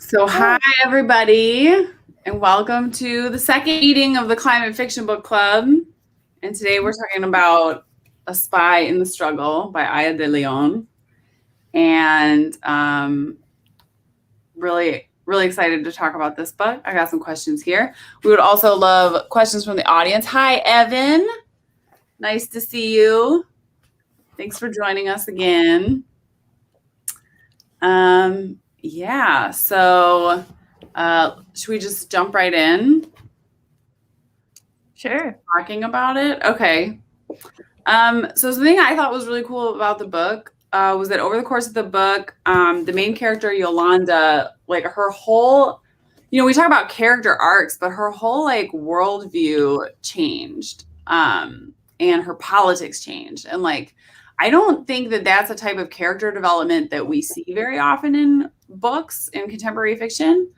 So hi everybody, and welcome to the second meeting of the Climate Fiction Book Club. And today we're talking about A Spy in the Struggle by Aya de Leon. And really excited to talk about this book. I got some questions here. We would also love questions from the audience. Hi, Evan. Nice to see you. Thanks for joining us again. Yeah, so should we just jump right in? Sure. Talking about it? Okay. So something I thought was really cool about the book was that over the course of the book, the main character, Yolanda, like her whole, we talk about character arcs, but her whole like worldview changed and her politics changed. And like, I don't think that that's a type of character development that we see very often in books in contemporary fiction.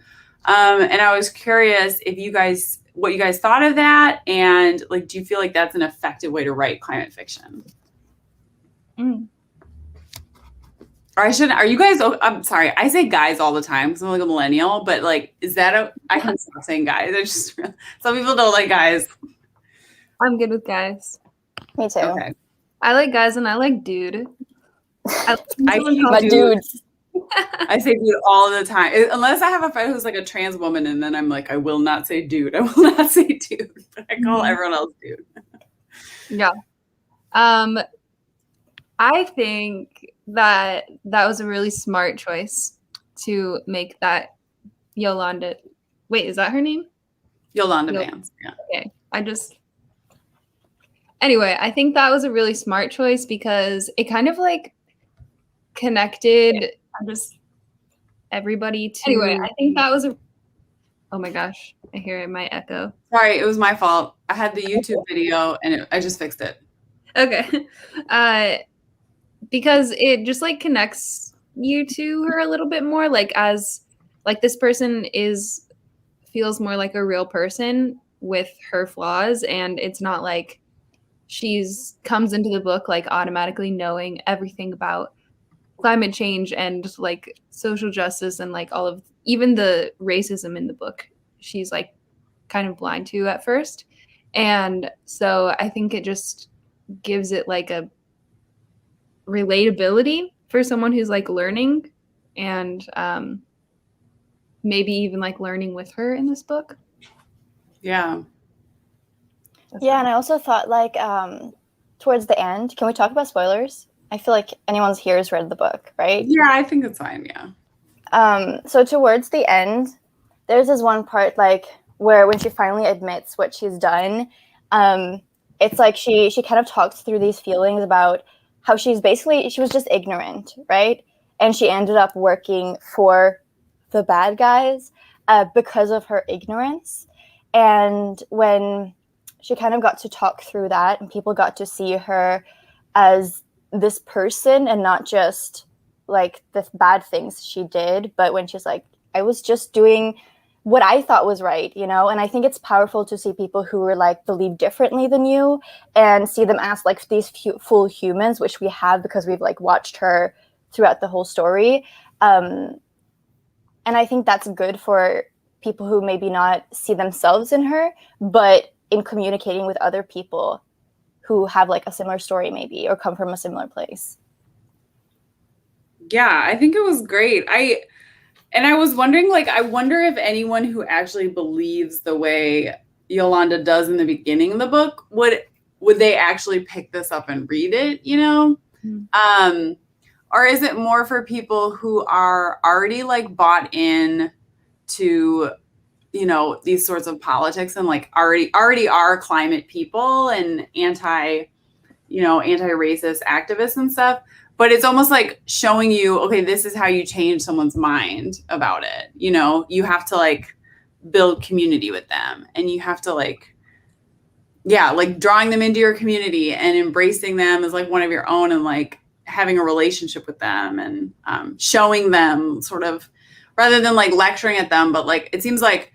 And I was curious if what you guys thought of that, and like, do you feel like that's an effective way to write climate fiction? Or are you guys, I'm sorry, I say guys all the time because I'm like a millennial, but like, I can stop saying guys. Some people don't like guys. I'm good with guys. Me too. Okay. I like guys and I like dude. I hate dudes. I say dude all the time. Unless I have a friend who's like a trans woman, and then I'm like, I will not say dude. I will not say dude. But I call everyone else dude. Yeah. I think that was a really smart choice to make that Yolanda. Wait, is that her name? Yolanda Vance. Yeah. Okay. Anyway, I think that was a really smart choice because it kind of like connected everybody to. Anyway, I think that was oh my gosh, I hear it might echo. Sorry, it was my fault. I had the YouTube video and I just fixed it. Okay. Because it just like connects you to her a little bit more, like as like this person feels more like a real person with her flaws, and it's not like she's comes into the book like automatically knowing everything about climate change and like social justice and like all of even the racism in the book she's like kind of blind to at first. And so I think it just gives it like a relatability for someone who's like learning and maybe even like learning with her in this book. Yeah. Yeah, and I also thought like towards the end, can we talk about spoilers? I feel like anyone here has read the book, right? Yeah, I think it's fine, yeah. So towards the end, there's this one part like where when she finally admits what she's done, it's like she kind of talks through these feelings about how she was just ignorant, right? And she ended up working for the bad guys because of her ignorance. And when she kind of got to talk through that and people got to see her as this person and not just like the bad things she did, but when she's like, I was just doing what I thought was right, And I think it's powerful to see people who are like believe differently than you and see them as like these full humans, which we have because we've like watched her throughout the whole story. And I think that's good for people who maybe not see themselves in her, but in communicating with other people who have like a similar story maybe or come from a similar place. Yeah, I think it was great. I was wondering, like, I wonder if anyone who actually believes the way Yolanda does in the beginning of the book, would they actually pick this up and read it, Mm-hmm. Or is it more for people who are already like bought in to, these sorts of politics and like already are climate people and anti-racist activists and stuff? But it's almost like showing you, okay, this is how you change someone's mind about it. You have to like build community with them, and you have to like drawing them into your community and embracing them as like one of your own, and like having a relationship with them and showing them sort of, rather than like lecturing at them, but like it seems like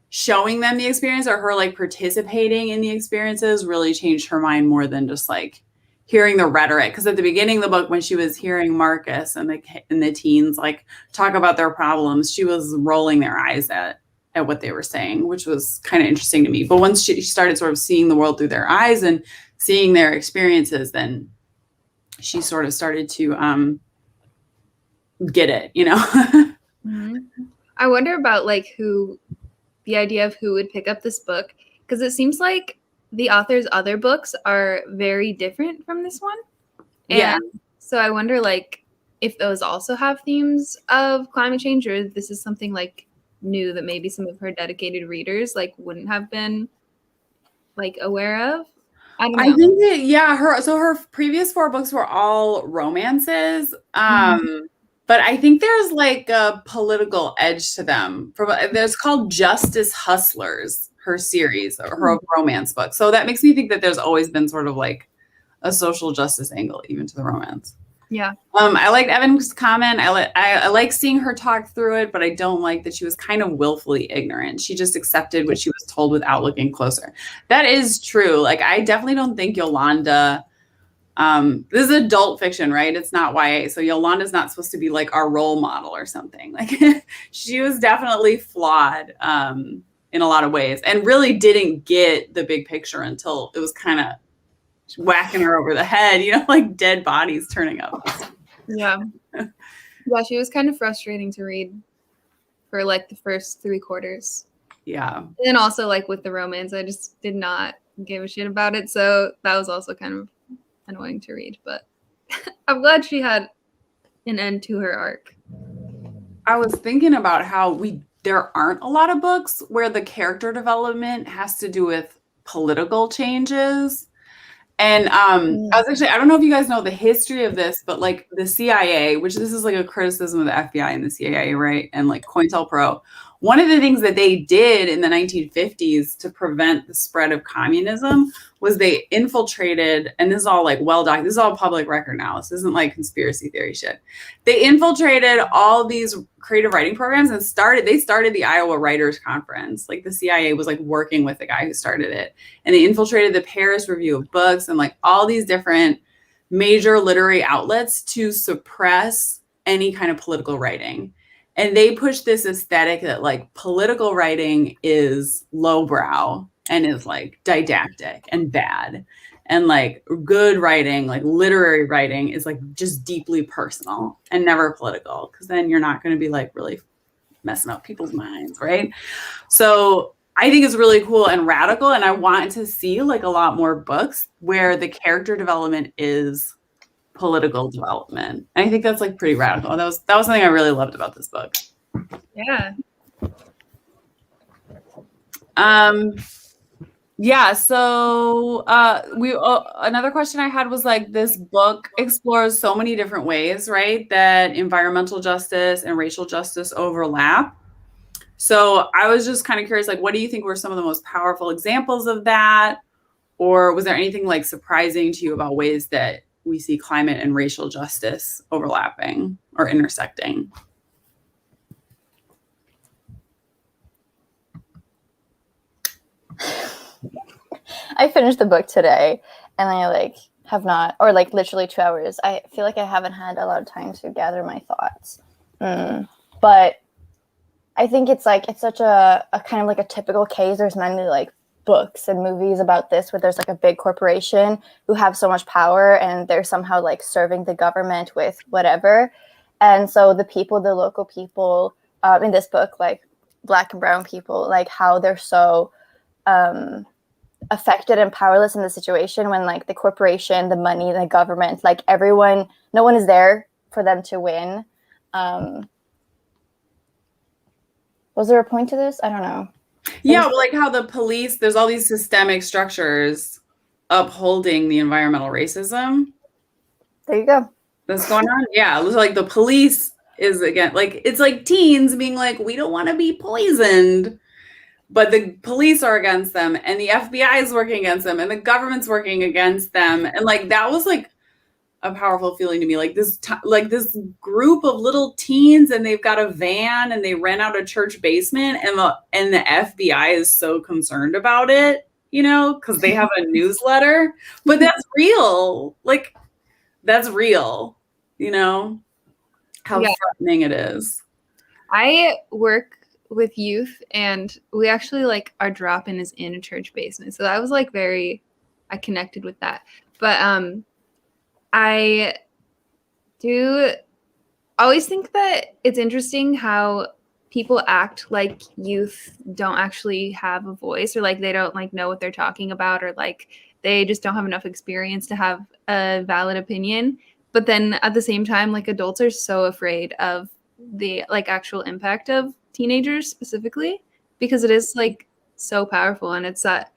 showing them the experience or her like participating in the experiences really changed her mind more than just like hearing the rhetoric. Because at the beginning of the book, when she was hearing Marcus and the teens like talk about their problems, she was rolling their eyes at what they were saying, which was kind of interesting to me. But once she started sort of seeing the world through their eyes and seeing their experiences, then she sort of started to get it, you know? Mm-hmm. I wonder about like the idea of who would pick up this book, because it seems like the author's other books are very different from this one. And Yeah. so I wonder like if those also have themes of climate change, or this is something like new that maybe some of her dedicated readers like wouldn't have been like aware of. I don't know. I think that, yeah, her previous 4 books were all romances. But I think there's like a political edge to them. There's called Justice Hustlers, her series, or her romance book. So that makes me think that there's always been sort of like a social justice angle even to the romance. Yeah. I liked Evan's comment. I like seeing her talk through it, but I don't like that she was kind of willfully ignorant. She just accepted what she was told without looking closer. That is true. Like, I definitely don't think Yolanda, this is adult fiction, right? It's not YA. So Yolanda's not supposed to be like our role model or something. Like, she was definitely flawed in a lot of ways, and really didn't get the big picture until it was kind of whacking her over the head, you know, like dead bodies turning up. Yeah. Yeah, she was kind of frustrating to read for like the first 3/4. Yeah. And then also like with the romance, I just did not give a shit about it. So that was also kind of annoying to read, but I'm glad she had an end to her arc. I was thinking about how there aren't a lot of books where the character development has to do with political changes. And I don't know if you guys know the history of this, but like the CIA, which this is like a criticism of the FBI and the CIA, right? And like COINTELPRO, one of the things that they did in the 1950s to prevent the spread of communism was they infiltrated, and this is all like this is all public record now. This isn't like conspiracy theory shit. They infiltrated all these creative writing programs and they started the Iowa Writers Conference. Like the CIA was like working with the guy who started it. And they infiltrated the Paris Review of Books and like all these different major literary outlets to suppress any kind of political writing. And they push this aesthetic that like political writing is lowbrow and is like didactic and bad. And like good writing, like literary writing, is like just deeply personal and never political, because then you're not going to be like really messing up people's minds, right? So I think it's really cool and radical. And I want to see like a lot more books where the character development is political development. And I think that's like pretty radical. That was something I really loved about this book. Yeah. Yeah, so another question I had was like, this book explores so many different ways, right, that environmental justice and racial justice overlap. So I was just kind of curious, like, what do you think were some of the most powerful examples of that? Or was there anything like surprising to you about ways that we see climate and racial justice overlapping or intersecting? I finished the book today, and I like have not, or like literally 2 hours. I feel like I haven't had a lot of time to gather my thoughts. But I think it's such a kind of like a typical case. There's many like books and movies about this where there's like a big corporation who have so much power and they're somehow like serving the government with whatever. And so the local people in this book, like Black and brown people, like how they're so affected and powerless in the situation when like the corporation, the money, the government, like everyone, no one is there for them to win. Was there a point to this? I don't know. Yeah, like how the police, there's all these systemic structures upholding the environmental racism. There you go. That's going on. Yeah, it looks like the police is, again, like, it's like teens being like, we don't want to be poisoned. But the police are against them, and the FBI is working against them, and the government's working against them. And like, that was like a powerful feeling to me. Like this group of little teens, and they've got a van, and they rent out a church basement, and the FBI is so concerned about it. you know, because they have a newsletter. But that's real. Like, that's real, you know, how threatening it is. I work with youth, and we actually like our drop-in is in a church basement. So that was like I connected with that. But I do always think that it's interesting how people act like youth don't actually have a voice, or like they don't like know what they're talking about, or like they just don't have enough experience to have a valid opinion. But then at the same time, like adults are so afraid of the like actual impact of teenagers specifically, because it is like so powerful. And it's that,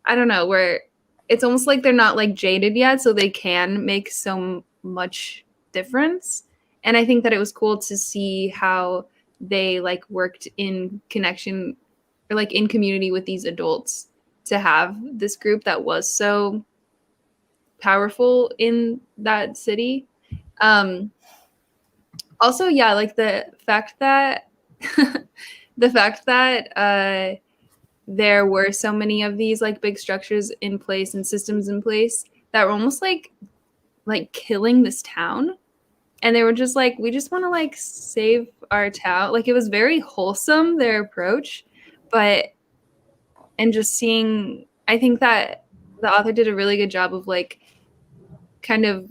I don't know, where it's almost like they're not like jaded yet, so they can make so much difference. And I think that it was cool to see how they like worked in connection or like in community with these adults to have this group that was so powerful in that city. Also, yeah, like the fact that there were so many of these like big structures in place and systems in place that were almost like killing this town. And they were just like, we just want to like save our town. Like it was very wholesome, their approach. And just seeing, I think that the author did a really good job of like kind of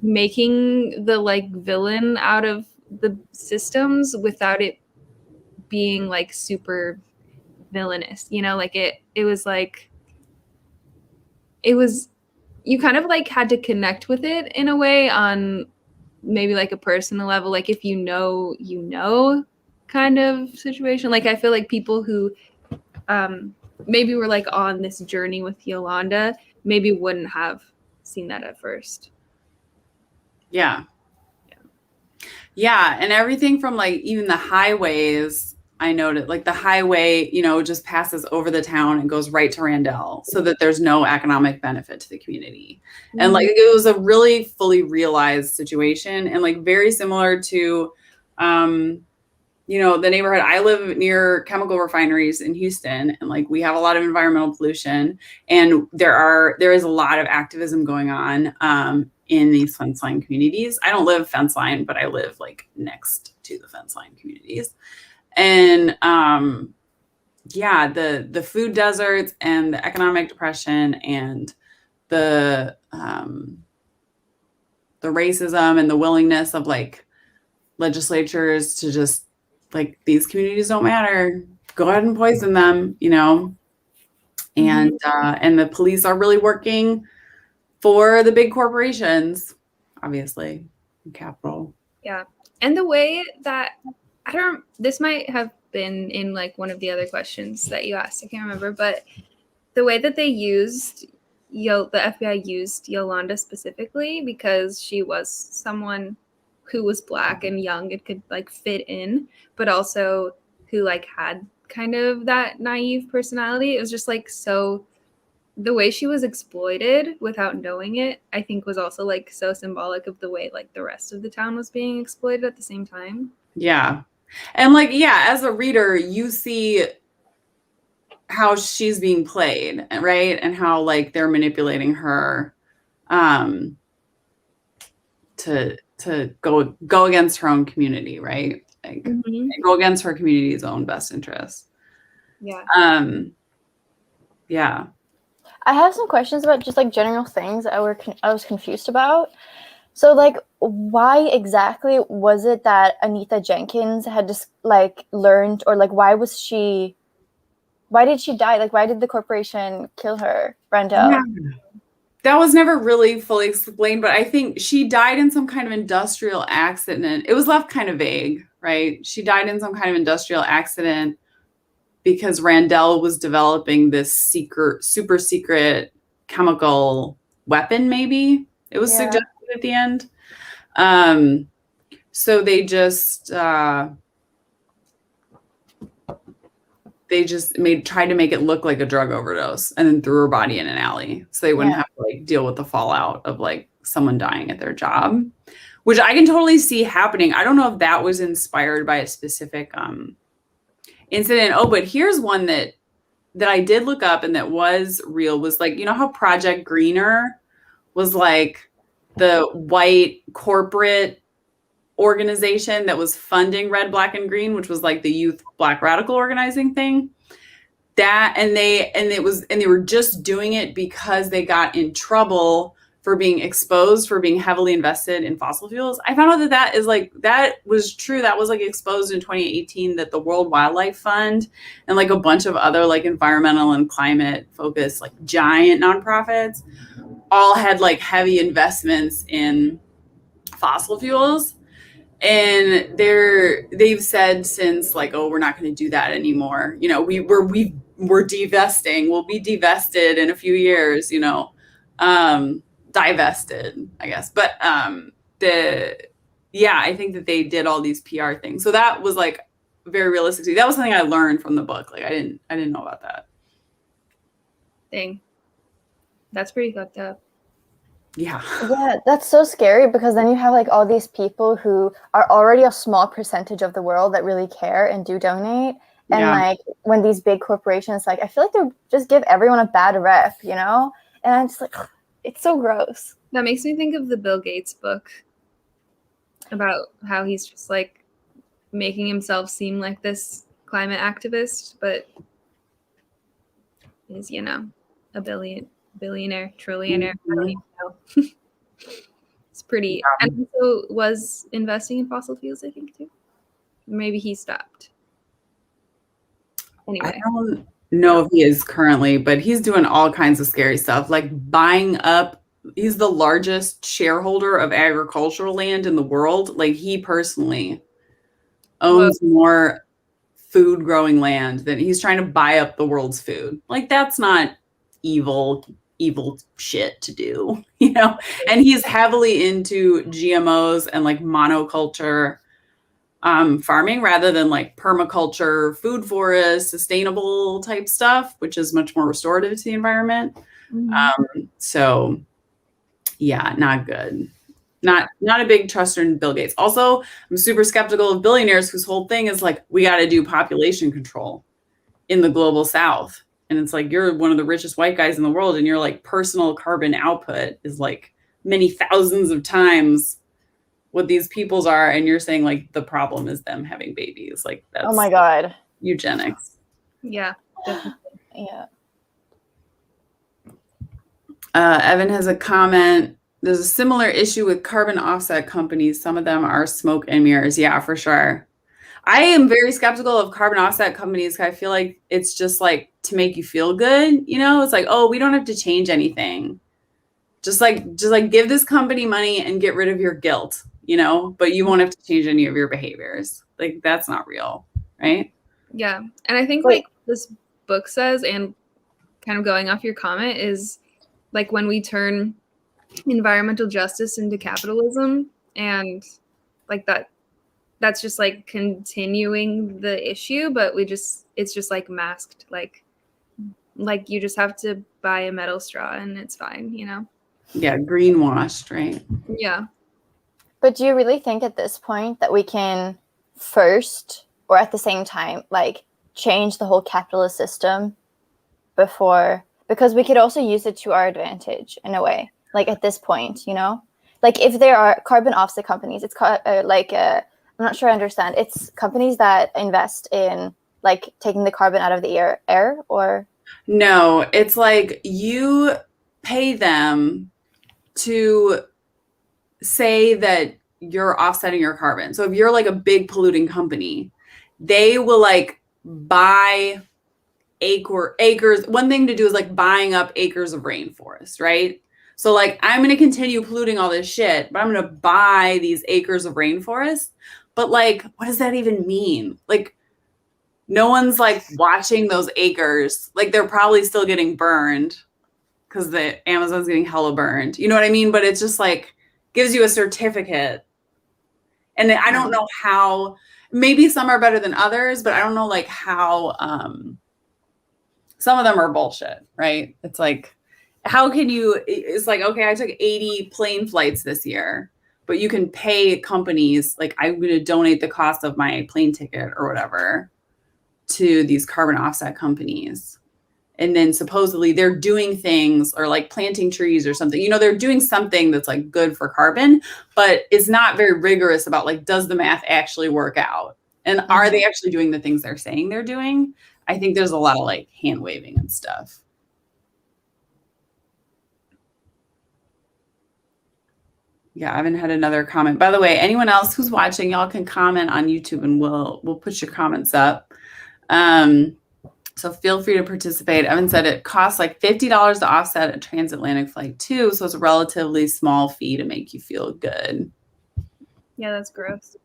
making the like villain out of the systems without it being like super villainous, you know, like it was like, it was, you kind of like had to connect with it in a way on maybe like a personal level, like if you know kind of situation. Like I feel like people who maybe were like on this journey with Yolanda maybe wouldn't have seen that at first. Yeah, and everything from like even the highways, I noted like the highway, you know, just passes over the town and goes right to Randell, so that there's no economic benefit to the community. Mm-hmm. And like it was a really fully realized situation, and like very similar to you know, the neighborhood. I live near chemical refineries in Houston, and like we have a lot of environmental pollution, and there is a lot of activism going on in these fence line communities. I don't live fence line, but I live like next to the fence line communities. And yeah, the food deserts and the economic depression and the racism and the willingness of like legislatures to just like, these communities don't matter, go ahead and poison them, you know. And and the police are really working for the big corporations, obviously, in Capitol. Yeah. And the way that, this might have been in like one of the other questions that you asked, I can't remember, but the way that they used, the FBI used Yolanda specifically, because she was someone who was Black and young and could like fit in, but also who like had kind of that naive personality. It was just like, so the way she was exploited without knowing it, I think was also like so symbolic of the way like the rest of the town was being exploited at the same time. Yeah. And like, yeah, as a reader, you see how she's being played, right? And how like they're manipulating her to go against her own community, right? Like go against her community's own best interests. Yeah. Yeah. I have some questions about just like general things that I was confused about. So like, why exactly was it that Anita Jenkins had just like learned, or like why did she die? Like why did the corporation kill her, Randell? Yeah. That was never really fully explained, but I think she died in some kind of industrial accident. It was left kind of vague, right? She died in some kind of industrial accident because Randell was developing this super secret chemical weapon, maybe. It was suggested at the end. So they just tried to make it look like a drug overdose, and then threw her body in an alley so they wouldn't have to like deal with the fallout of like someone dying at their job, which I can totally see happening. I don't know if that was inspired by a specific incident. Oh, but here's one that that I did look up and that was real was like, you know how Project Greener was like the white corporate organization that was funding Red, Black, and Green, which was like the youth Black radical organizing thing. That and they were just doing it because they got in trouble for being exposed for being heavily invested in fossil fuels. I found out that that was true. That was like exposed in 2018, that the World Wildlife Fund and like a bunch of other like environmental and climate focused like giant nonprofits all had like heavy investments in fossil fuels. And they've said since like, oh, we're not going to do that anymore. You know, we're divesting. We'll be divested in a few years, you know, divested, I guess. But I think that they did all these PR things. So that was like very realistic to me. That was something I learned from the book. Like I didn't know about that. Dang. That's pretty fucked up. Yeah. Yeah, that's so scary, because then you have like all these people who are already a small percentage of the world that really care and do donate. And like when these big corporations, like I feel like they just give everyone a bad rep, you know? And I'm just like, it's so gross. That makes me think of the Bill Gates book about how he's just like making himself seem like this climate activist, but is, you know, a billionaire, trillionaire. I don't even know. It's pretty. And also was investing in fossil fuels, I think, too. Maybe he stopped. Anyway. I don't know if he is currently, but he's doing all kinds of scary stuff, like buying up. He's the largest shareholder of agricultural land in the world. Like he personally owns more food growing land than he's trying to buy up the world's food. Like that's not evil shit to do, you know? And he's heavily into GMOs and like monoculture farming rather than like permaculture, food forest, sustainable type stuff, which is much more restorative to the environment. So yeah, not good. Not a big truster in Bill Gates. Also, I'm super skeptical of billionaires whose whole thing is like, we got to do population control in the global South. And it's like, you're one of the richest white guys in the world, and your like personal carbon output is like many thousands of times what these people's are. And you're saying like the problem is them having babies. Like that's, oh my God, eugenics. Yeah, definitely. Yeah. Evan has a comment. There's a similar issue with carbon offset companies. Some of them are smoke and mirrors. Yeah, for sure. I am very skeptical of carbon offset companies. I feel like it's just like to make you feel good. You know, it's like, oh, we don't have to change anything. Just like give this company money and get rid of your guilt, you know, but you won't have to change any of your behaviors. Like that's not real. Right. Yeah. And I think like this book says, and kind of going off your comment, is like when we turn environmental justice into capitalism, and like that's just like continuing the issue, but it's just like masked, like you just have to buy a metal straw and it's fine, you know? Yeah, greenwashed, right? Yeah. But do you really think at this point that we can first, or at the same time, like change the whole capitalist system before? Because we could also use it to our advantage in a way, like at this point, you know? Like if there are carbon offset companies, it's I'm not sure I understand. It's companies that invest in like taking the carbon out of the air or? No, it's like you pay them to say that you're offsetting your carbon. So if you're like a big polluting company, they will like buy acres. One thing to do is like buying up acres of rainforest, right? So like, I'm going to continue polluting all this shit, but I'm going to buy these acres of rainforest. But like, what does that even mean? Like, no one's like watching those acres. Like they're probably still getting burned because the Amazon's getting hella burned. You know what I mean? But it's just like, gives you a certificate. And I don't know how, maybe some are better than others, but I don't know like how, some of them are bullshit, right? It's like, how can you, it's like, okay, I took 80 plane flights this year, but you can pay companies, like I'm going to donate the cost of my plane ticket or whatever to these carbon offset companies. and then supposedly they're doing things or like planting trees or something, they're doing something that's like good for carbon, but is not very rigorous about like, does the math actually work out? And are they actually doing the things they're saying they're doing? I think there's a lot of like hand waving and stuff. Yeah, I haven't had another comment. By the way, anyone else who's watching, y'all can comment on YouTube and we'll put your comments up. So feel free to participate. Evan said it costs like $50 to offset a transatlantic flight too. So it's a relatively small fee to make you feel good. Yeah, that's gross.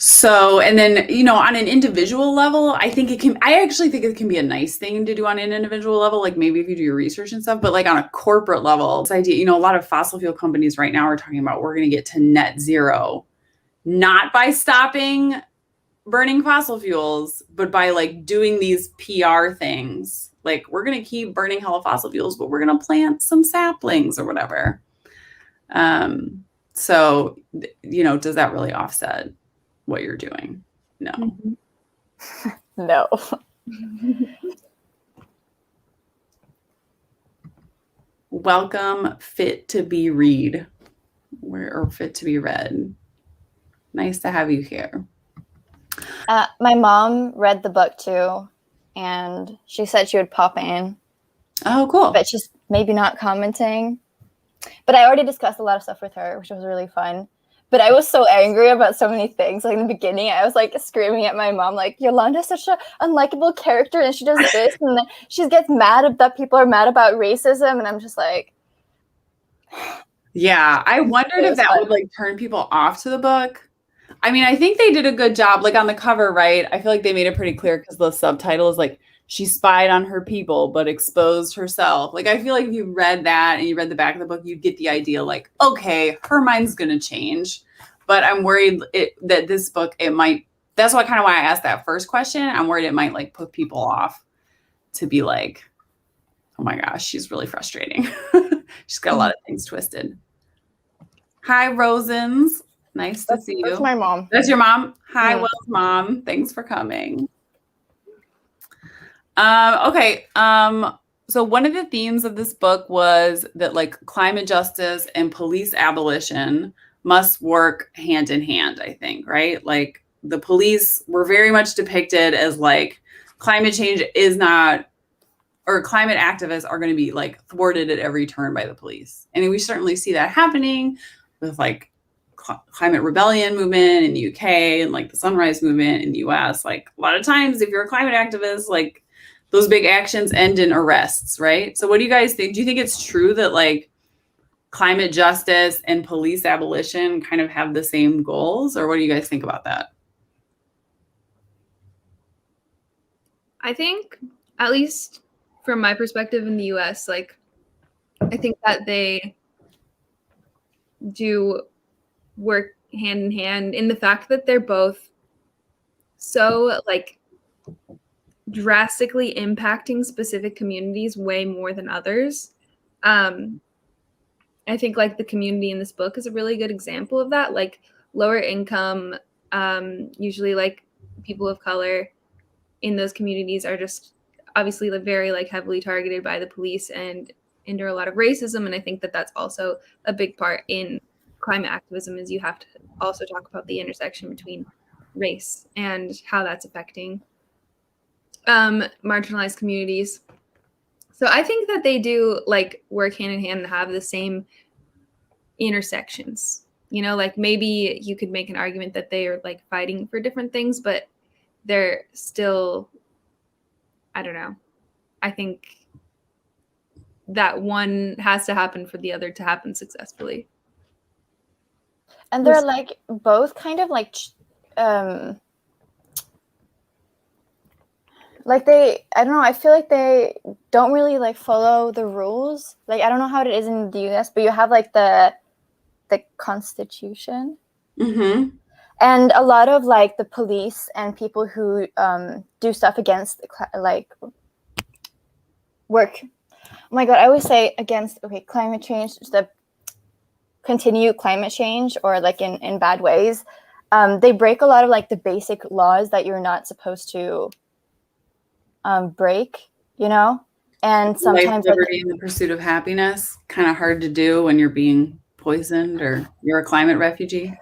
So, and then, on an individual level, I actually think it can be a nice thing to do on an individual level. Like maybe if you do your research and stuff, but like on a corporate level, this idea, a lot of fossil fuel companies right now are talking about, we're going to get to net zero, not by stopping burning fossil fuels, but by like doing these PR things. Like we're going to keep burning hella fossil fuels, but we're going to plant some saplings or whatever. So, does that really offset what you're doing? No. No. Welcome, Fit to be read, or Fit to be read. Nice to have you here. My mom read the book too, and she said she would pop in. Oh, cool. But she's maybe not commenting. But I already discussed a lot of stuff with her, which was really fun. But I was so angry about so many things. Like in the beginning, I was like screaming at my mom, like, Yolanda's such an unlikable character, and she does this, and then she gets mad that people are mad about racism, and I'm just like, yeah. I wondered if that would like turn people off to the book. I mean, I think they did a good job, like on the cover, right? I feel like they made it pretty clear because the subtitle is like, she spied on her people, but exposed herself. Like, I feel like if you read that and you read the back of the book, you'd get the idea like, okay, her mind's going to change. But I'm worried that this book, that's why I asked that first question. I'm worried it might like put people off to be like, oh my gosh, she's really frustrating. She's got a lot of things twisted. Hi, Rosens. Nice to see you. That's my mom. That's your mom? Hi, Will's mom. Thanks for coming. Okay. So one of the themes of this book was that like climate justice and police abolition must work hand in hand, I think, right? Like the police were very much depicted as like climate change is not, or climate activists are going to be like thwarted at every turn by the police. And we certainly see that happening with like climate rebellion movement in the UK and like the Sunrise movement in the US. Like a lot of times if you're a climate activist, like those big actions end in arrests, right? So what do you guys think? Do you think it's true that like climate justice and police abolition kind of have the same goals, or what do you guys think about that? I think, at least from my perspective in the US, like I think that they do work hand in hand in the fact that they're both so like drastically impacting specific communities way more than others. I think like the community in this book is a really good example of that. Like lower income, usually like people of color in those communities are just obviously very like heavily targeted by the police and endure a lot of racism. And I think that that's also a big part in climate activism, is you have to also talk about the intersection between race and how that's affecting marginalized communities. So I think that they do like work hand in hand and have the same intersections. You know, like maybe you could make an argument that they are like fighting for different things, but they're still, I don't know. I think that one has to happen for the other to happen successfully. And they're like both kind of like they, I don't know, I feel like they don't really like follow the rules. Like I don't know how it is in the US, but you have like the Constitution. Mm-hmm. And a lot of like the police and people who do stuff against like work. Oh my God, I always say against climate change, the continue climate change or like in bad ways. They break a lot of like the basic laws that you're not supposed to break, you know? And sometimes life, liberty, and the pursuit of happiness, kind of hard to do when you're being poisoned or you're a climate refugee.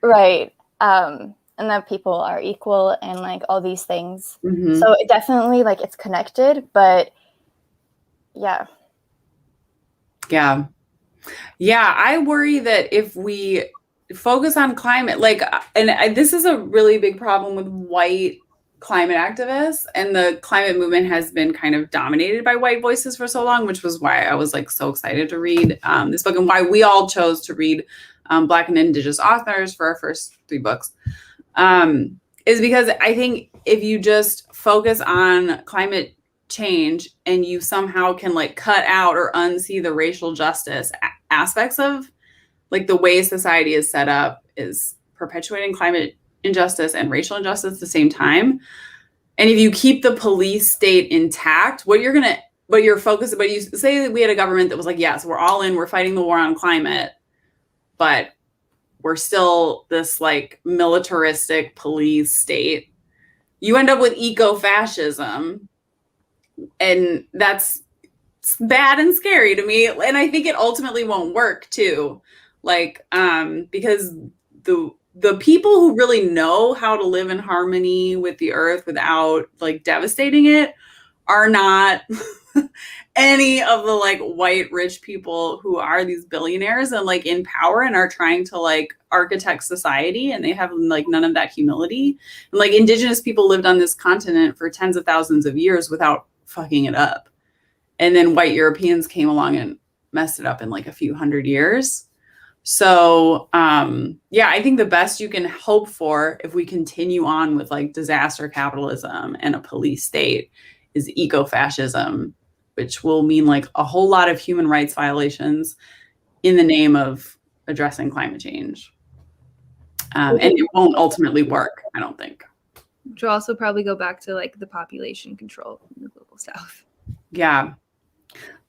Right. And that people are equal and like all these things. Mm-hmm. So it definitely like it's connected, but yeah. Yeah. Yeah. I worry that if we focus on climate, like, this is a really big problem with white climate activists, and the climate movement has been kind of dominated by white voices for so long, which was why I was like so excited to read this book, and why we all chose to read Black and Indigenous authors for our first 3 books, is because I think if you just focus on climate change and you somehow can like cut out or unsee the racial justice aspects of like the way society is set up is perpetuating climate injustice and racial injustice at the same time. And if you keep the police state intact, but you say that we had a government that was like, yes, we're all in, we're fighting the war on climate, but we're still this like militaristic police state, you end up with eco-fascism. And that's bad and scary to me. And I think it ultimately won't work too. Like, because the people who really know how to live in harmony with the earth without like devastating it are not any of the like white rich people who are these billionaires and like in power and are trying to like architect society, and they have like none of that humility. And like indigenous people lived on this continent for tens of thousands of years without fucking it up. And then white Europeans came along and messed it up in like a few hundred years. So, yeah, I think the best you can hope for if we continue on with like disaster capitalism and a police state is eco-fascism, which will mean like a whole lot of human rights violations in the name of addressing climate change. And it won't ultimately work, I don't think. Which will also probably go back to like the population control in the global south. Yeah.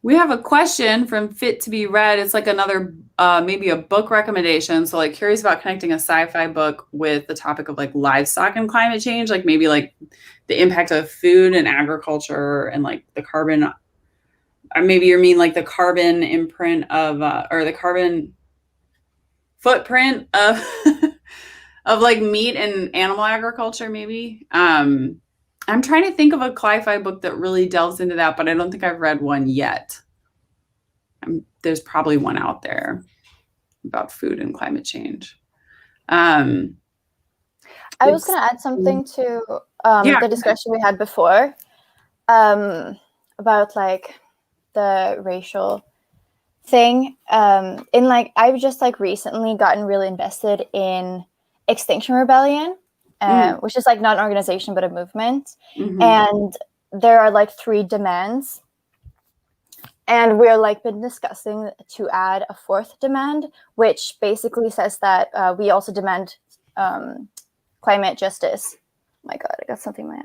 We have a question from Fit to Be Read. It's like another, maybe a book recommendation. So like curious about connecting a sci-fi book with the topic of like livestock and climate change, like maybe like the impact of food and agriculture and like the carbon, or maybe you mean like the carbon imprint of, or the carbon footprint of, of like meat and animal agriculture, maybe. I'm trying to think of a sci-fi book that really delves into that, but I don't think I've read one yet. There's probably one out there about food and climate change. I was going to add something to the discussion we had before about like the racial thing. In like, I've just like recently gotten really invested in Extinction Rebellion. Which is like not an organization, but a movement. Mm-hmm. And there are like 3 demands. And we're like been discussing to add a 4th demand, which basically says that we also demand climate justice. Oh my God, I got something in my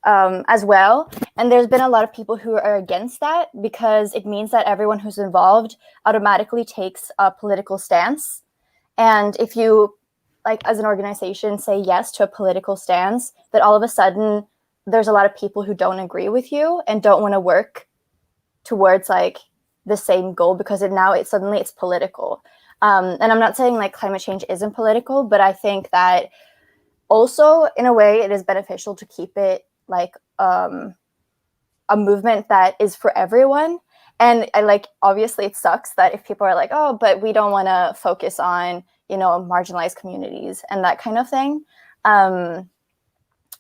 eye. As well. And there's been a lot of people who are against that because it means that everyone who's involved automatically takes a political stance. And if you like as an organization say yes to a political stance, that all of a sudden there's a lot of people who don't agree with you and don't want to work towards like the same goal because suddenly it's political. And I'm not saying like climate change isn't political, but I think that also in a way it is beneficial to keep it like a movement that is for everyone. And I like, obviously it sucks that if people are like, oh, but we don't want to focus on, you know, marginalized communities and that kind of thing. And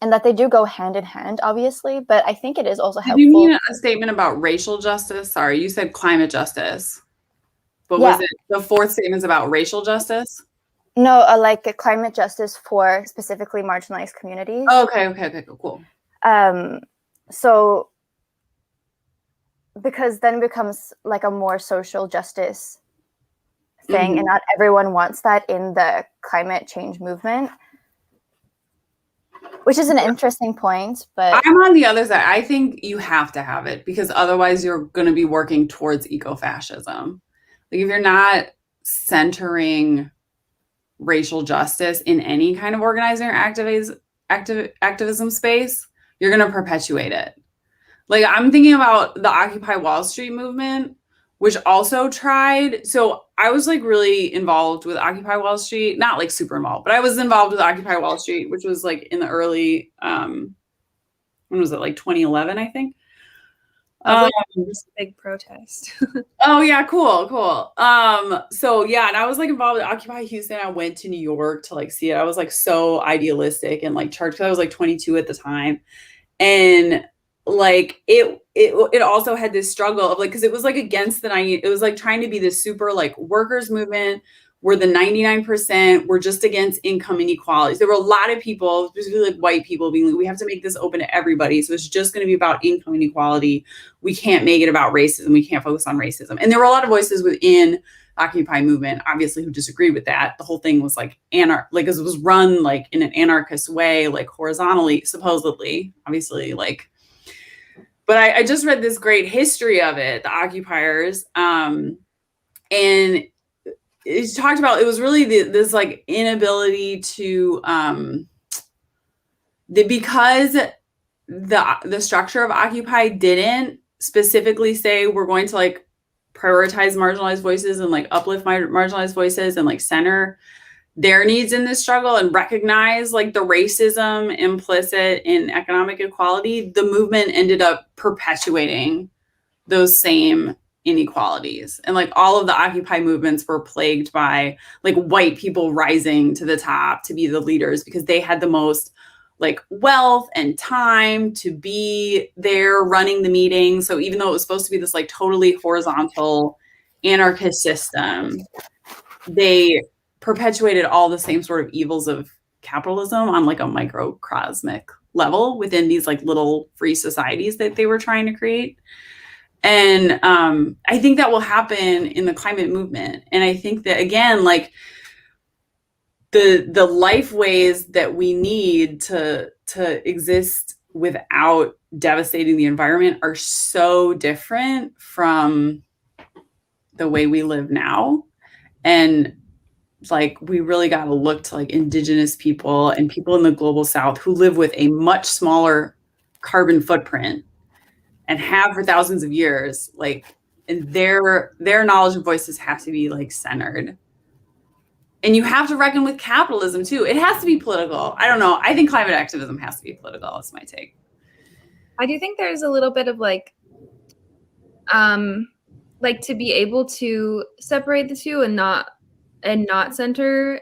that they do go hand in hand, obviously, but I think it is also helpful. Did you mean a statement about racial justice? Sorry, you said climate justice. But was it the 4th statement is about racial justice? No, like a climate justice for specifically marginalized communities. Oh, okay, cool. So because then it becomes like a more social justice thing, mm-hmm. and not everyone wants that in the climate change movement, which is an interesting point. But I'm on the other side. I think you have to have it because otherwise you're going to be working towards eco-fascism. Like if you're not centering racial justice in any kind of organizing or activism space, you're going to perpetuate it. Like, I'm thinking about the Occupy Wall Street movement, which also tried. So I was like really involved with Occupy Wall Street, not like super involved, but I was involved with Occupy Wall Street, which was like in the early, when was it, like 2011, I think. This big protest. Oh yeah, cool. So yeah, and I was like involved with Occupy Houston. I went to New York to like see it. I was like so idealistic and like charged, because I was like 22 at the time. And like it also had this struggle of like, because it was like against the 90, it was like trying to be this super like workers movement where the 99% were just against income inequalities. There were a lot of people, specifically like white people, being like, we have to make this open to everybody. So it's just going to be about income inequality. We can't make it about racism. We can't focus on racism. And there were a lot of voices within Occupy movement, obviously, who disagreed with that. The whole thing was like like it was run like in an anarchist way, like horizontally, supposedly, obviously, like. But I just read this great history of it, the occupiers, and it talked about, it was really this like inability to because the structure of Occupy didn't specifically say we're going to like prioritize marginalized voices and like uplift marginalized voices and like center their needs in this struggle and recognize like the racism implicit in economic equality. The movement ended up perpetuating those same inequalities. And like all of the Occupy movements were plagued by like white people rising to the top to be the leaders because they had the most like wealth and time to be there running the meeting. So even though it was supposed to be this like totally horizontal anarchist system, they perpetuated all the same sort of evils of capitalism on like a microcosmic level within these like little free societies that they were trying to create. And I think that will happen in the climate movement. And I think that, again, like the life ways that we need to exist without devastating the environment are so different from the way we live now. And like, we really got to look to like indigenous people and people in the global South who live with a much smaller carbon footprint and have for thousands of years, like, and their knowledge and voices have to be like centered. And you have to reckon with capitalism too. It has to be political. I don't know. I think climate activism has to be political. That's my take. I do think there's a little bit of like to be able to separate the two and not center,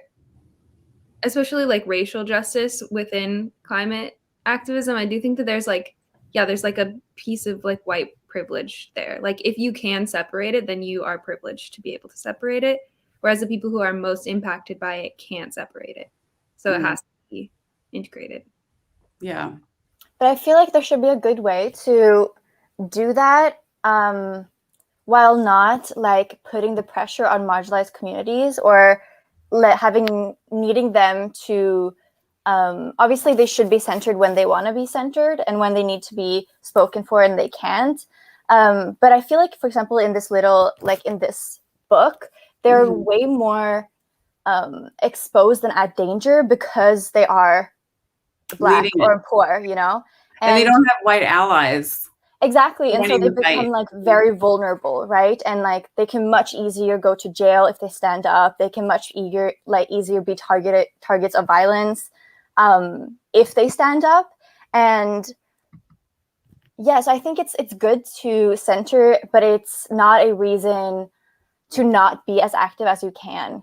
especially like racial justice within climate activism. I do think that there's like a piece of like white privilege there. Like if you can separate it, then you are privileged to be able to separate it. Whereas the people who are most impacted by it can't separate it. So it has to be integrated. Yeah. But I feel like there should be a good way to do that while not like putting the pressure on marginalized communities or needing them to obviously they should be centered when they want to be centered and when they need to be spoken for and they can't. But I feel like, for example, in this book, they're way more exposed and at danger because they are Black or poor, you know? And they don't have white allies. Exactly. And so they become like very vulnerable, right? And like they can much easier go to jail if they stand up. They can much easier be targets of violence if they stand up. And yes, I think it's good to center, but it's not a reason to not be as active as you can.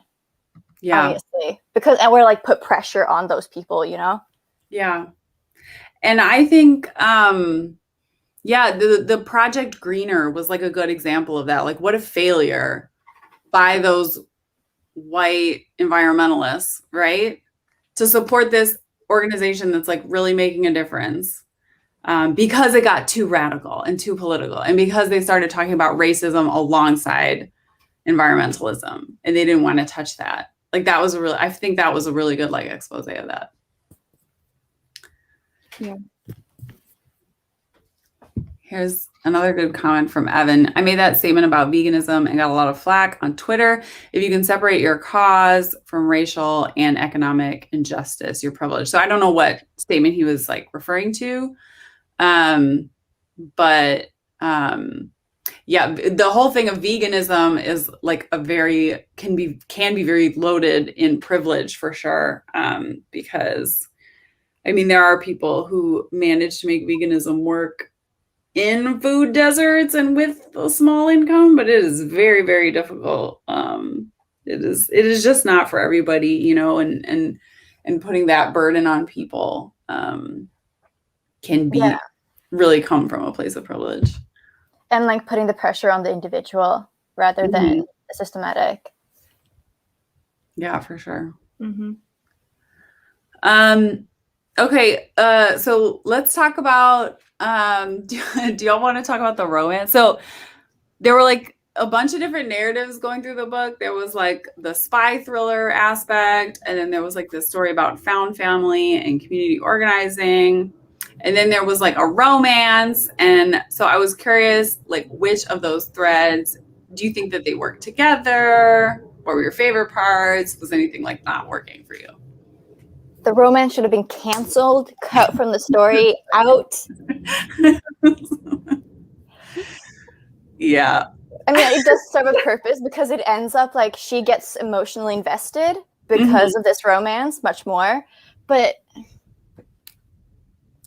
Yeah. Obviously. And we're like put pressure on those people, you know? Yeah. And I think the Project Greener was like a good example of that. Like, what a failure by those white environmentalists, right? To support this organization that's like really making a difference because it got too radical and too political. And because they started talking about racism alongside environmentalism and they didn't want to touch that. Like I think that was a really good like expose of that. Yeah. Here's another good comment from Evan. I made that statement about veganism and got a lot of flack on Twitter. If you can separate your cause from racial and economic injustice, you're privileged. So I don't know what statement he was like referring to, But yeah, the whole thing of veganism is like can be very loaded in privilege for sure. Because I mean, there are people who manage to make veganism work in food deserts and with a small income, but it is very, very difficult. It is just not for everybody, you know, and putting that burden on people can be really come from a place of privilege. And like putting the pressure on the individual rather than the systematic. Yeah, for sure. Mm-hmm. Okay, so let's talk about do y'all want to talk about the romance? So there were like a bunch of different narratives going through the book. There was like the spy thriller aspect, and then there was like this story about found family and community organizing. And then there was like a romance. And so I was curious, like, which of those threads do you think that they work together? What were your favorite parts? Was anything like not working for you? The romance should have been canceled, cut from the story, out. Yeah. I mean, it does serve a purpose because it ends up like she gets emotionally invested because of this romance much more. But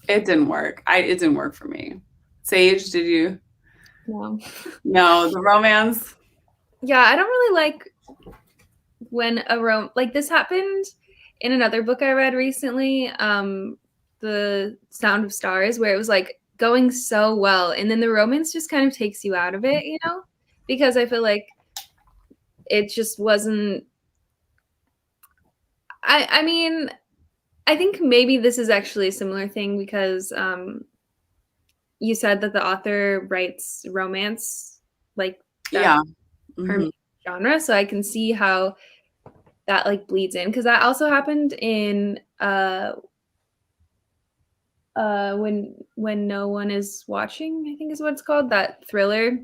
it didn't work. It didn't work for me. Sage, did you? No, the romance. Yeah, I don't really like when like this happened in another book I read recently, The Sound of Stars, where it was like going so well, and then the romance just kind of takes you out of it, you know, because I feel like it just wasn't. I mean, I think maybe this is actually a similar thing because you said that the author writes romance, like her genre, so I can see how that like bleeds in, because that also happened in when no one is watching, I think is what it's called, that thriller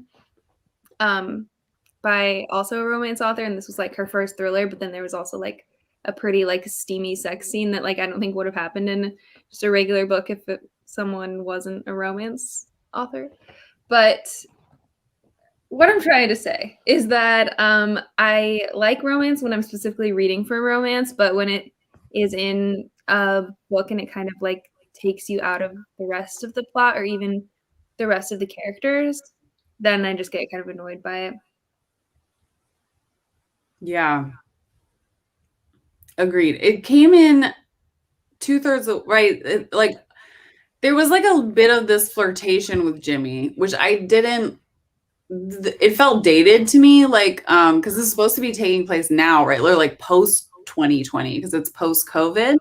by also a romance author, and this was like her first thriller, but then there was also like a pretty like steamy sex scene that like I don't think would have happened in just a regular book if someone wasn't a romance author. But what I'm trying to say is that I like romance when I'm specifically reading for romance, but when it is in a book and it kind of like takes you out of the rest of the plot or even the rest of the characters, then I just get kind of annoyed by it. Yeah. Agreed. It came in 2/3 right. Like there was like a bit of this flirtation with Jimmy, which I didn't. It felt dated to me, like because this is supposed to be taking place now, right? Like post 2020, because it's post COVID,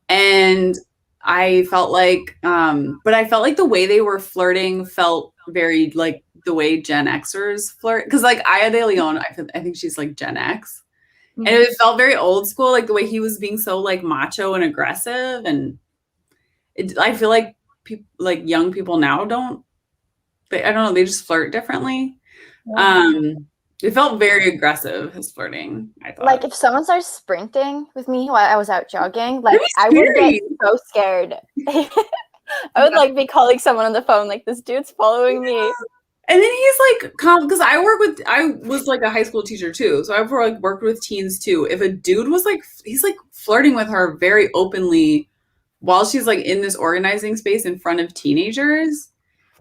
and I felt like, but I felt like the way they were flirting felt very like the way Gen Xers flirt, because like Aya de Leon, I think she's like Gen X. And it felt very old school, like the way he was being so like macho and aggressive. And I feel like people, like young people now I don't know, they just flirt differently. It felt very aggressive, his flirting, I thought. Like if someone starts sprinting with me while I was out jogging, like I would get so scared. I would like be calling someone on the phone, like this dude's following me. And then he's like, because I was like a high school teacher too. So I've like worked with teens too. If a dude was like, he's like flirting with her very openly while she's like in this organizing space in front of teenagers.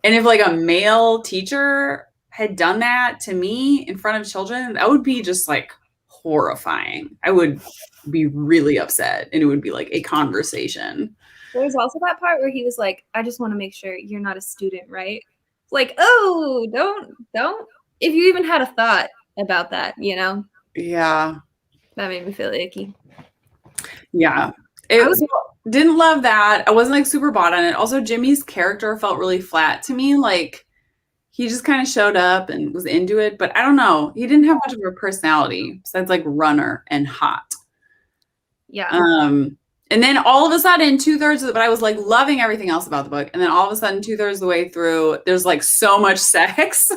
And if like a male teacher had done that to me in front of children, that would be just like horrifying. I would be really upset, and it would be like a conversation. There was also that part where he was like, I just want to make sure you're not a student, right? Like, oh, don't. If you even had a thought about that, you know? Yeah. That made me feel icky. Yeah. Didn't love that. I wasn't like super bought on it. Also, Jimmy's character felt really flat to me. Like he just kind of showed up and was into it, but I don't know. He didn't have much of a personality besides like runner and hot. Yeah. And then all of a sudden, 2/3 of it, but I was like loving everything else about the book. And then all of a sudden, 2/3 of the way through, there's like so much sex.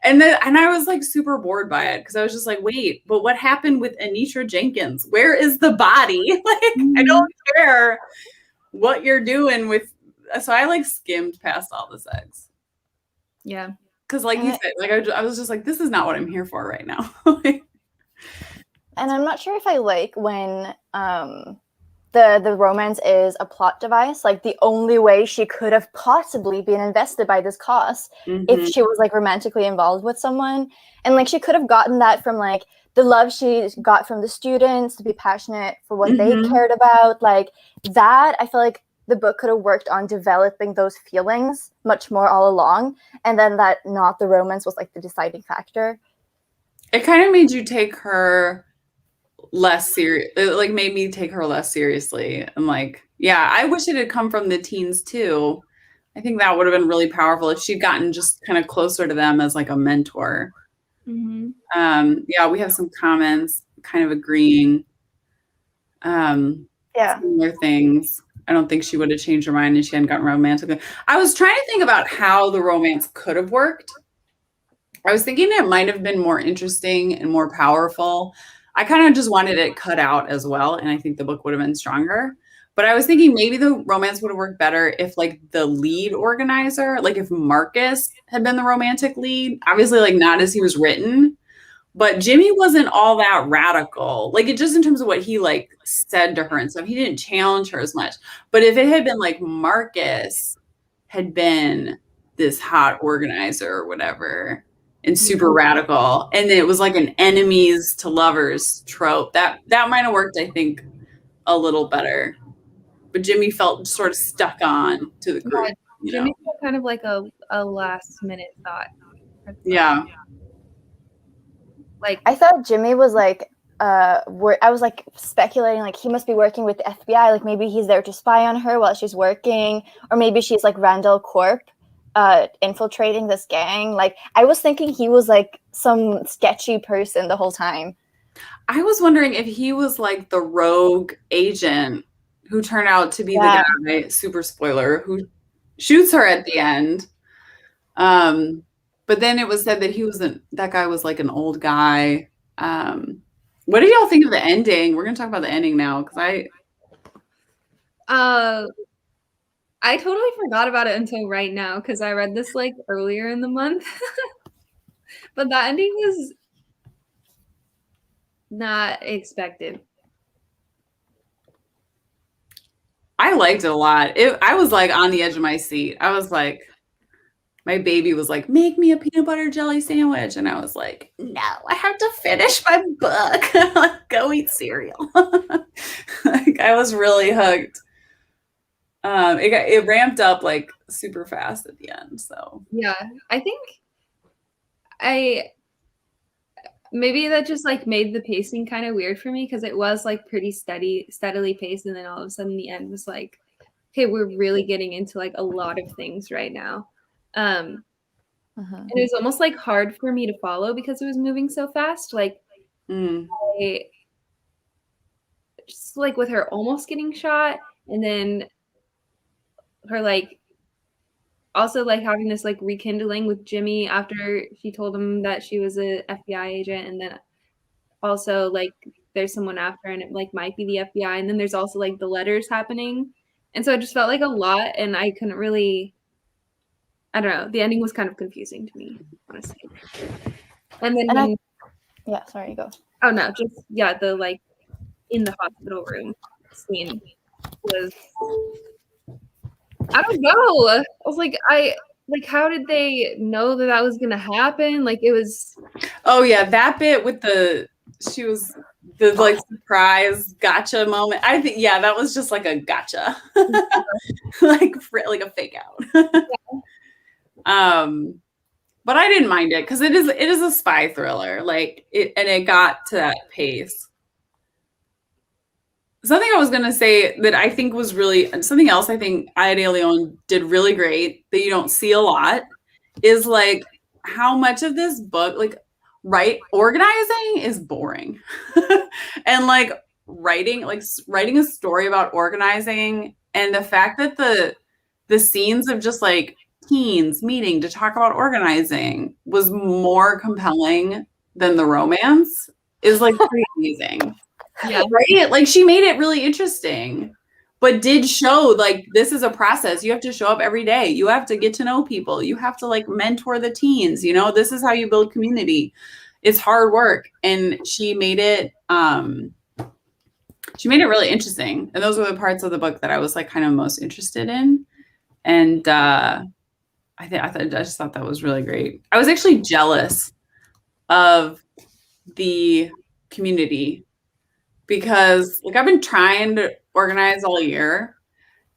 and I was like super bored by it because I was just like, wait, but what happened with Anitra Jenkins? Where is the body? Like, I don't care what you're doing with so I like skimmed past all the sex. Yeah. Because like you said, like I was just like, this is not what I'm here for right now. And I'm not sure if I like when the romance is a plot device. Like the only way she could have possibly been invested by this cause if she was like romantically involved with someone. And like she could have gotten that from like the love she got from the students to be passionate for what they cared about. Like that, I feel like the book could have worked on developing those feelings much more all along. And then that not the romance was like the deciding factor. It kind of made you take her less serious. It like made me take her less seriously. And like, yeah, I wish it had come from the teens too. I think that would have been really powerful if she'd gotten just kind of closer to them as like a mentor. Yeah, we have some comments kind of agreeing. Similar things. I don't think she would have changed her mind if she hadn't gotten romantic. I was trying to think about how the romance could have worked. I was thinking it might have been more interesting and more powerful. I kind of just wanted it cut out as well, and I think the book would have been stronger. But I was thinking maybe the romance would have worked better if like the lead organizer, like if Marcus had been the romantic lead, obviously like not as he was written, but Jimmy wasn't all that radical. Like it just in terms of what he like said to her and stuff, he didn't challenge her as much. But if it had been like Marcus had been this hot organizer or whatever, and super radical, and it was like an enemies to lovers trope, that might have worked, I think, a little better. But Jimmy felt sort of stuck on to the group. Yeah, Jimmy felt kind of like a last minute thought. Yeah. Like I thought Jimmy was like I was like speculating like he must be working with the FBI, like maybe he's there to spy on her while she's working, or maybe she's like Randall Corp infiltrating this gang. Like I was thinking he was like some sketchy person the whole time. I was wondering if he was like the rogue agent who turned out to be the guy, super spoiler, who shoots her at the end. But then it was said that that guy was like an old guy. What did y'all think of the ending? We're gonna talk about the ending now because I totally forgot about it until right now because I read this like earlier in the month. But that ending was not expected. I liked it a lot. I was like on the edge of my seat. I was like, my baby was like, make me a peanut butter jelly sandwich. And I was like, no, I have to finish my book. Go eat cereal. Like, I was really hooked. It ramped up like super fast at the end. So yeah, I think maybe that just like made the pacing kind of weird for me because it was like pretty steadily paced, and then all of a sudden the end was like, okay, we're really getting into like a lot of things right now. And it was almost like hard for me to follow because it was moving so fast. Like just like with her almost getting shot, and then her like also like having this like rekindling with Jimmy after she told him that she was a FBI agent, and then also like there's someone after and it like might be the FBI, and then there's also like the letters happening, and so it just felt like a lot, and I couldn't really, I don't know, the ending was kind of confusing to me, honestly. And then yeah, sorry, go. Oh no, just the like in the hospital room scene was, I don't know. I was like, how did they know that was gonna happen? Like it was. Oh yeah, that bit with the like surprise gotcha moment. I think that was just like a gotcha, like a fake out. But I didn't mind it because it is a spy thriller. Like it got to that pace. Something I was going to say that I think was really something else I think Aya de Leon did really great that you don't see a lot is like how much of this book, like organizing is boring. And like writing a story about organizing, and the fact that the scenes of just like teens meeting to talk about organizing was more compelling than the romance is like pretty amazing. Yeah, right. Like she made it really interesting. but did show like this is a process. You have to show up every day. You have to get to know people. You have to like mentor the teens. You know, this is how you build community. It's hard work, and she made it really interesting. And those were the parts of the book that I was like kind of most interested in. And I just thought that was really great. I was actually jealous of the community because like I've been trying to organize all year,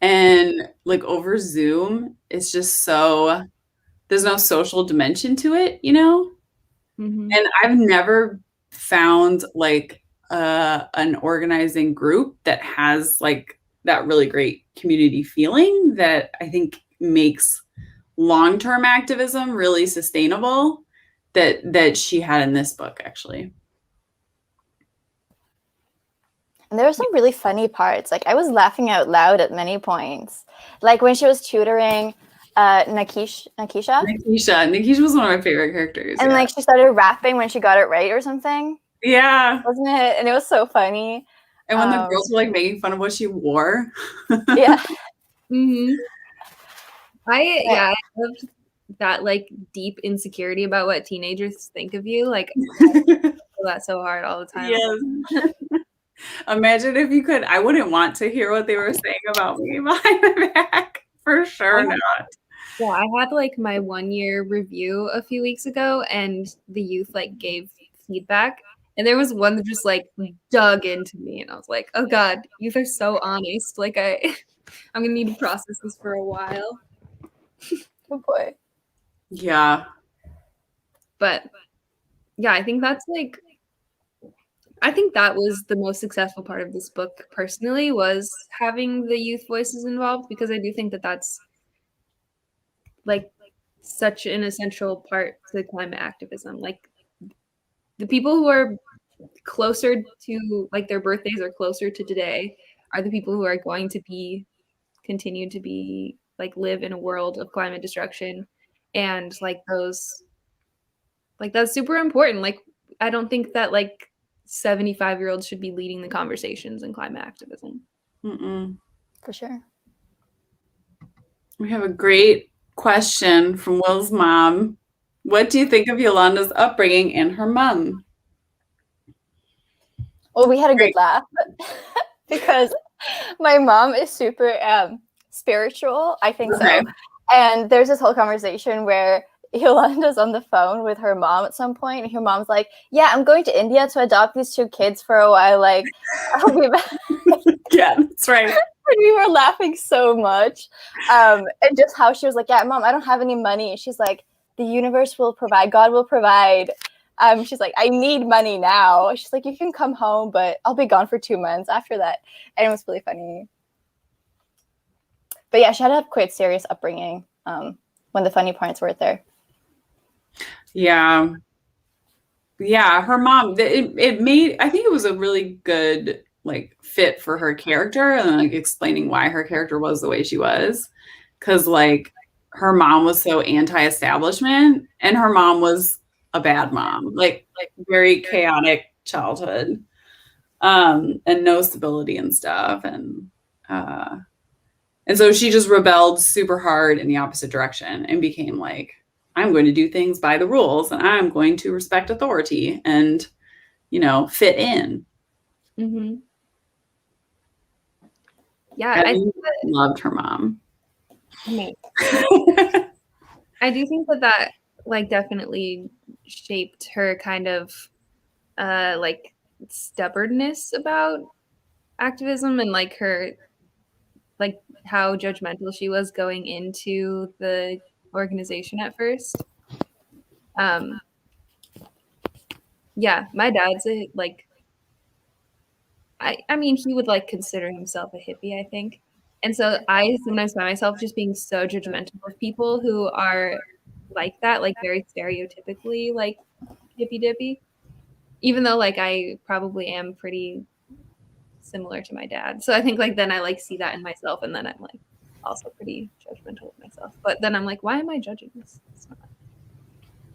and like over Zoom, it's just so there's no social dimension to it, you know? Mm-hmm. And I've never found like an organizing group that has like that really great community feeling that I think makes long-term activism really sustainable that she had in this book, actually. And there were some really funny parts. Like I was laughing out loud at many points. Like when she was tutoring Nakisha. Nakisha was one of my favorite characters. And like she started rapping when she got it right or something. Yeah. Wasn't it? And it was so funny. And when the girls were like making fun of what she wore. Yeah. Mm-hmm. I loved that like deep insecurity about what teenagers think of you. Like I feel that so hard all the time. Yes. Imagine if you could. I wouldn't want to hear what they were saying about me behind my back. For sure not. Yeah, I had like my 1-year review a few weeks ago, and the youth like gave feedback, and there was one that just like dug into me, and I was like, oh God, youth are so honest. Like I'm gonna need to process this for a while. Oh boy. Yeah. But yeah, I think that was the most successful part of this book personally, was having the youth voices involved, because I do think that that's like such an essential part to climate activism. Like the people who are closer to like their birthdays are closer to today are the people who are going to continue to be like live in a world of climate destruction, and like that's super important. Like I don't think that like 75-year-olds should be leading the conversations in climate activism. Mm-mm. For sure. We have a great question from Will's mom. What do you think of Yolanda's upbringing and her mom? Well, we had a good laugh because my mom is super spiritual. I think so. And there's this whole conversation where Yolanda's on the phone with her mom at some point, and her mom's like, yeah, I'm going to India to adopt these 2 kids for a while. Like, I'll be back. Yeah, that's right. And we were laughing so much. And just how she was like, yeah, Mom, I don't have any money. She's like, the universe will provide. God will provide. She's like, I need money now. She's like, you can come home, but I'll be gone for 2 months after that. And it was really funny. But yeah, she had a quite serious upbringing when the funny parts weren't there. Yeah. Yeah, her mom, it made, I think it was a really good like fit for her character, and like explaining why her character was the way she was. Cause like her mom was so anti-establishment, and her mom was a bad mom, like very chaotic childhood, and no stability and stuff. And so she just rebelled super hard in the opposite direction and became like, I'm going to do things by the rules, and I'm going to respect authority and, you know, fit in. Mm-hmm. Yeah, I loved her mom. I do think that like definitely shaped her kind of like stubbornness about activism, and like her like how judgmental she was going into the organization at first. Yeah, my dad's I mean, he would like consider himself a hippie, I think. And so I sometimes find myself just being so judgmental of people who are like that, like very stereotypically like hippy dippy, even though like I probably am pretty similar to my dad. So I think like then I like see that in myself, and then I'm like also pretty judgmental of myself. But then I'm like, why am I judging this? It's not,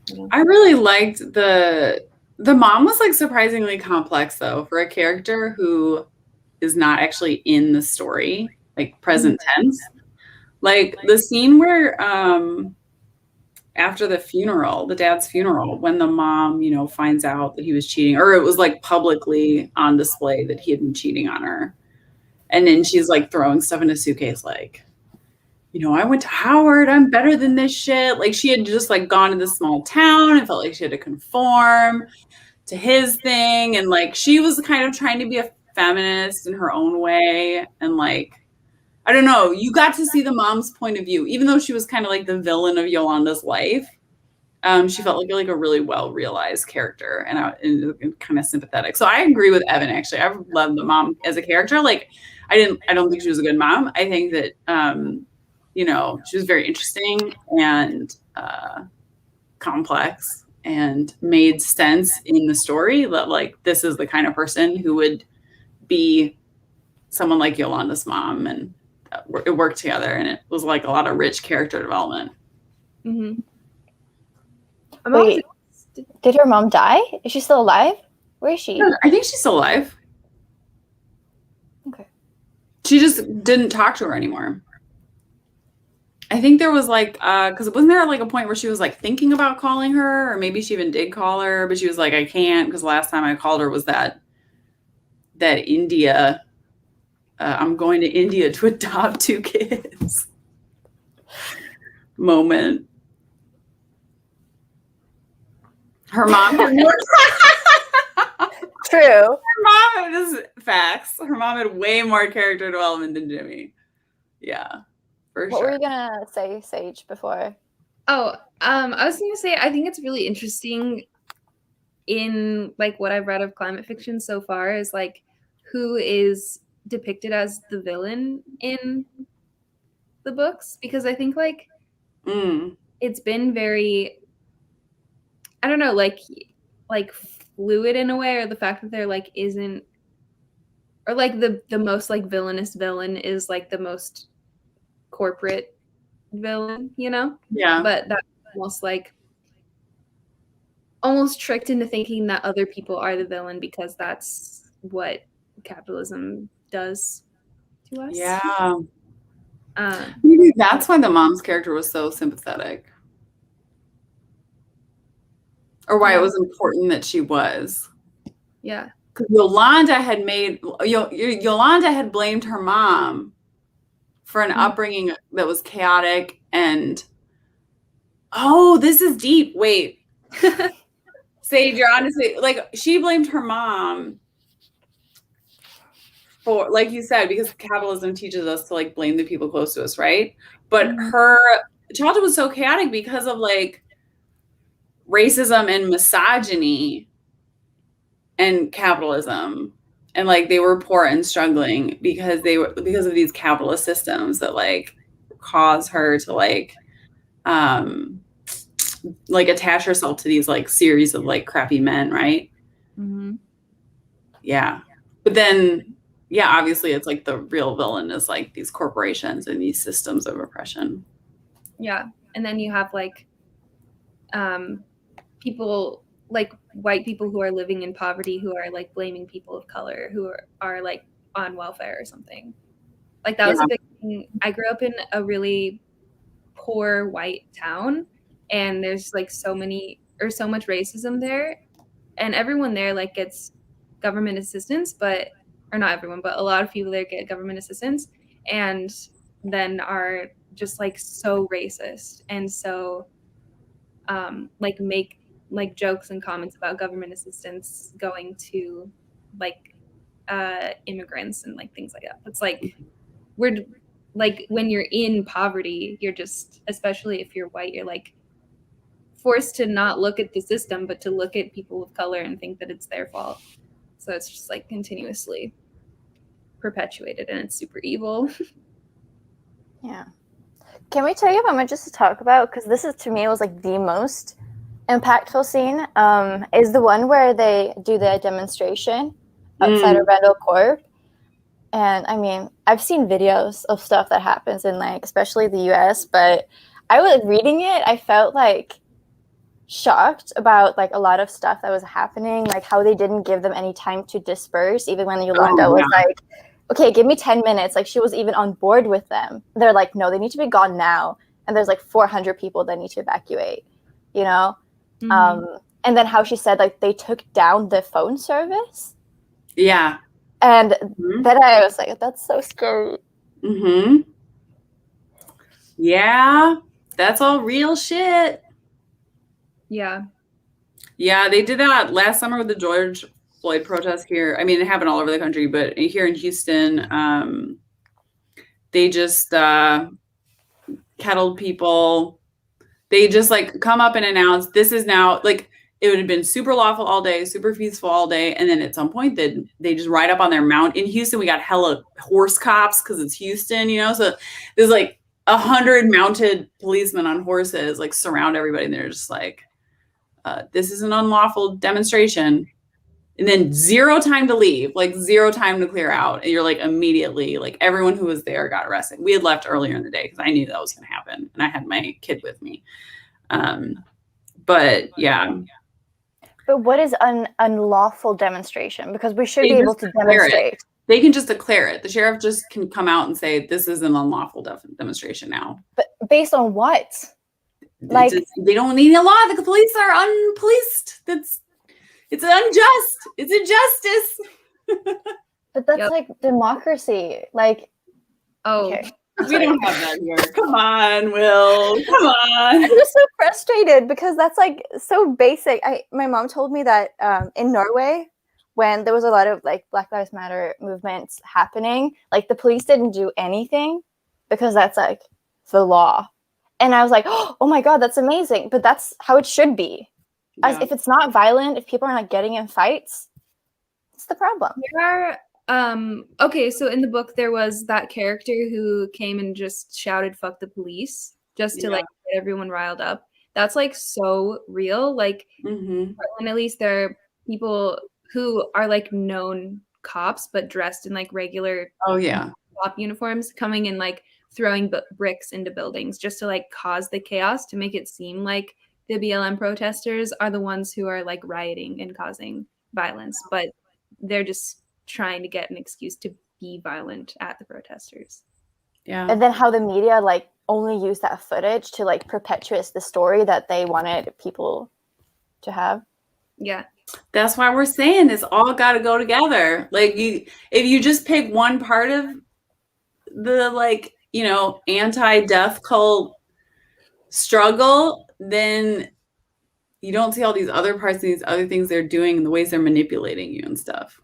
you know? I really liked the mom was like surprisingly complex though, for a character who is not actually in the story, like present tense. Like the scene where after the funeral, the dad's funeral, when the mom, you know, finds out that he was cheating, or it was like publicly on display that he had been cheating on her. And then she's like throwing stuff in a suitcase, like, you know, I went to Howard, I'm better than this shit. Like she had just like gone to this small town and felt like she had to conform to his thing. And like she was kind of trying to be a feminist in her own way. And like, I don't know, you got to see the mom's point of view, even though she was kind of like the villain of Yolanda's life. She felt like a really well realized character and kind of sympathetic. So I agree with Evan. Actually, I love the mom as a character. Like, I don't think she was a good mom. I think that you know, she was very interesting and complex and made sense in the story. That like this is the kind of person who would be someone like Yolanda's mom, and it worked together, and it was like a lot of rich character development. Mm-hmm. Wait, did her mom die? Is she still alive? Where is she? I think she's still alive. Okay. She just didn't talk to her anymore. I think there was like, because wasn't there like a point where she was like thinking about calling her, or maybe she even did call her, but she was like, I can't, because last time I called her was that India. I'm going to India to adopt 2 kids moment. Her mom had more. True. Her mom had facts. Her mom had way more character development than Jimmy. Yeah, for What sure. were you gonna say, Sage, before? Oh, I was gonna say I think it's really interesting in like what I've read of climate fiction so far is like who is depicted as the villain in the books, because I think like it's been very, I don't know, like fluid in a way, or the fact that there like isn't, or like the most like villainous villain is like the most corporate villain, you know? Yeah. But that's almost like almost tricked into thinking that other people are the villain because that's what capitalism does to us. Yeah. Maybe that's why the mom's character was so sympathetic. Or why it was important that she was. Yeah. Because Yolanda had blamed her mom for an upbringing that was chaotic and this is deep. Wait. Sage, you're honestly like she blamed her mom for, like you said, because capitalism teaches us to like blame the people close to us, right? But her childhood was so chaotic because of like racism and misogyny and capitalism, and like they were poor and struggling because of these capitalist systems that like cause her to like attach herself to these like series of like crappy men, right? Yeah, but then obviously it's like the real villain is like these corporations and these systems of oppression. Yeah, and then you have like people like white people who are living in poverty who are like blaming people of color who are like on welfare or something. Like that was a big thing. I grew up in a really poor white town, and there's like so much racism there, and everyone there like gets government assistance, or not everyone, but a lot of people there get government assistance and then are just like so racist and so like make like jokes and comments about government assistance going to like immigrants and like things like that. It's like we're like when you're in poverty, you're just, especially if you're white, you're like forced to not look at the system but to look at people of color and think that it's their fault. So it's just like continuously perpetuated, and it's super evil. Yeah. Can we take a moment just to talk about, because this is, to me, was like the most impactful scene, is the one where they do the demonstration outside of Randall Corp. And I mean, I've seen videos of stuff that happens in like, especially the US, but I was reading it, I felt like shocked about like a lot of stuff that was happening, like how they didn't give them any time to disperse, even when Yolanda was like okay, give me 10 minutes. Like, she was even on board with them. They're like, no, they need to be gone now. And there's like 400 people that need to evacuate, you know? Mhm. And then how she said, like, they took down the phone service. Yeah. And then I was like, that's so scary. Mm-hmm. Yeah. That's all real shit. Yeah. Yeah, they did that last summer with the George Floyd protest here. I mean, it happened all over the country, but here in Houston, they just kettled people. They just like come up and announce this is now like it would have been super lawful all day, super peaceful all day, and then at some point they just ride up on their mount. In Houston, we got hella horse cops because it's Houston, you know. So there's like 100 mounted policemen on horses like surround everybody, and they're just like, "This is an unlawful demonstration." And then 0 time to leave, like 0 time to clear out. And you're like immediately, like everyone who was there got arrested. We had left earlier in the day because I knew that was going to happen. And I had my kid with me. But yeah. But what is an unlawful demonstration? Because we should be able to demonstrate. They can just declare it. The sheriff just can come out and say, this is an unlawful demonstration now. But based on what? Like, they don't need a law. The police are unpoliced. It's unjust. It's injustice. But that's like democracy. Like, okay. We don't have that here. Come on, Will. Come on. I'm just so frustrated because that's like so basic. My mom told me that in Norway, when there was a lot of like Black Lives Matter movements happening, like the police didn't do anything because that's like the law. And I was like, oh my God, that's amazing. But that's how it should be. As if it's not violent, if people are not getting in fights, it's the problem. There are okay, so in the book there was that character who came and just shouted "fuck the police" just to like get everyone riled up. That's like so real. Like and at least there are people who are like known cops but dressed in like regular cop uniforms coming and like throwing bricks into buildings just to like cause the chaos to make it seem like the BLM protesters are the ones who are like rioting and causing violence, but they're just trying to get an excuse to be violent at the protesters. Yeah. And then how the media like only use that footage to like perpetuate the story that they wanted people to have. Yeah. That's why we're saying this all got to go together. Like if you just pick one part of the like, you know, anti-death cult struggle, then you don't see all these other parts and these other things they're doing and the ways they're manipulating you and stuff.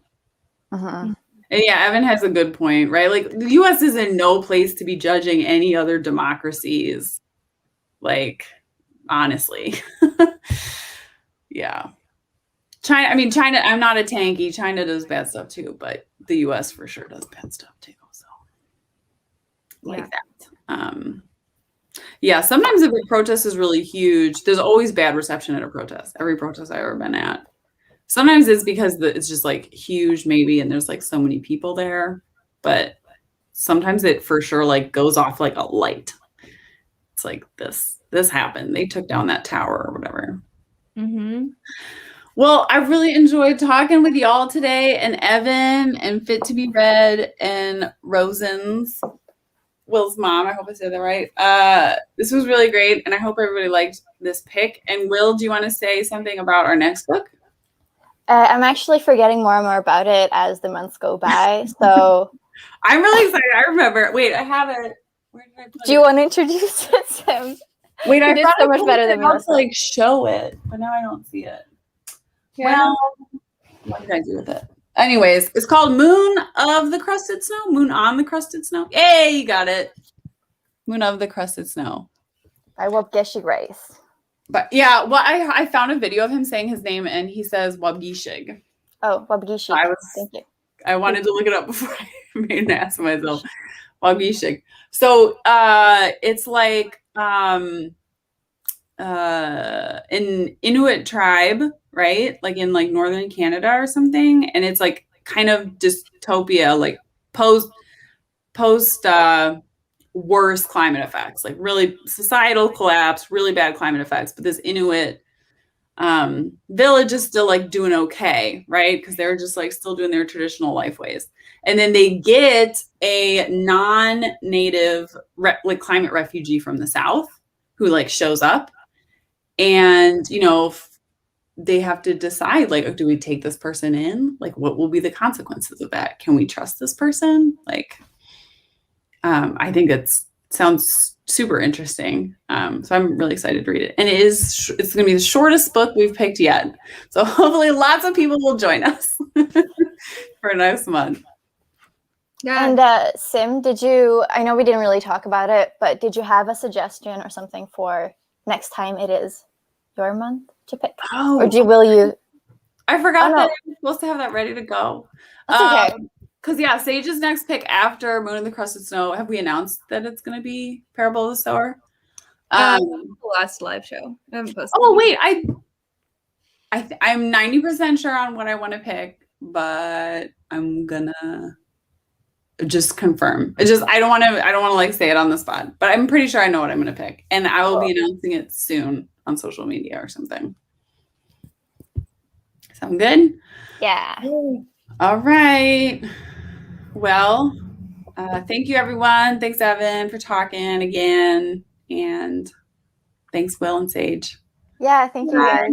And yeah, Evan has a good point, right? Like the US is in no place to be judging any other democracies. Like, honestly. Yeah. China, I'm not a tanky. China does bad stuff too, but the US for sure does bad stuff too. So like that. Yeah, sometimes if a protest is really huge, there's always bad reception at a protest. Every protest I've ever been at. Sometimes it's because it's just like huge maybe and there's like so many people there. But sometimes it for sure like goes off like a light. It's like this happened. They took down that tower or whatever. Well, I really enjoyed talking with y'all today and Evan and Fit to Be Read and Rosen's. Will's mom. I hope I said that right. This was really great, and I hope everybody liked this pick. And Will, do you want to say something about our next book? I'm actually forgetting more and more about it as the months go by. So I'm really excited. I remember. Wait, I have it. Where did I put it? Do you want to introduce it, Sam? Wait, I did so much better than me. I to like show it, but now I don't see it. Well, what did I do with it? Anyways, it's called Moon of the Crusted Snow. Moon on the Crusted Snow. Yay, you got it. Moon of the Crusted Snow. By Wabgeshi Grace. But yeah, well, I found a video of him saying his name, and he says Wabgishig. Oh, Wabgishi. Thank you. I wanted to look it up before I made an ass of myself. Wabgishig. So it's like an Inuit tribe, right? Like in like northern Canada or something, and it's like kind of dystopia, like post worse climate effects, like really societal collapse, really bad climate effects. But this Inuit Village is still like doing okay, right? Because they're just like still doing their traditional life ways. And then they get a non-native like climate refugee from the South who like shows up, and they have to decide, like, do we take this person in? Like, what will be the consequences of that? Can we trust this person? Like, I think sounds super interesting. So I'm really excited to read it. And it's going to be the shortest book we've picked yet. So hopefully lots of people will join us for next month. Yeah. And Sim, I know we didn't really talk about it, but did you have a suggestion or something for next time it is your month to pick? Oh, or will you? I forgot that I'm supposed to have that ready to go. That's okay. Because Sage's next pick after Moon and the Crusted Snow. Have we announced that it's going to be Parable of the Sower? The last live show. I haven't posted. Oh wait, I'm 90% sure on what I want to pick, but I'm gonna just confirm. I don't want to like say it on the spot, but I'm pretty sure I know what I'm gonna pick, and I will be announcing it soon on social media or something. Sound good? Yeah. All right. Well, thank you, everyone. Thanks, Evan, for talking again. And thanks, Will and Sage. Yeah, thank you guys.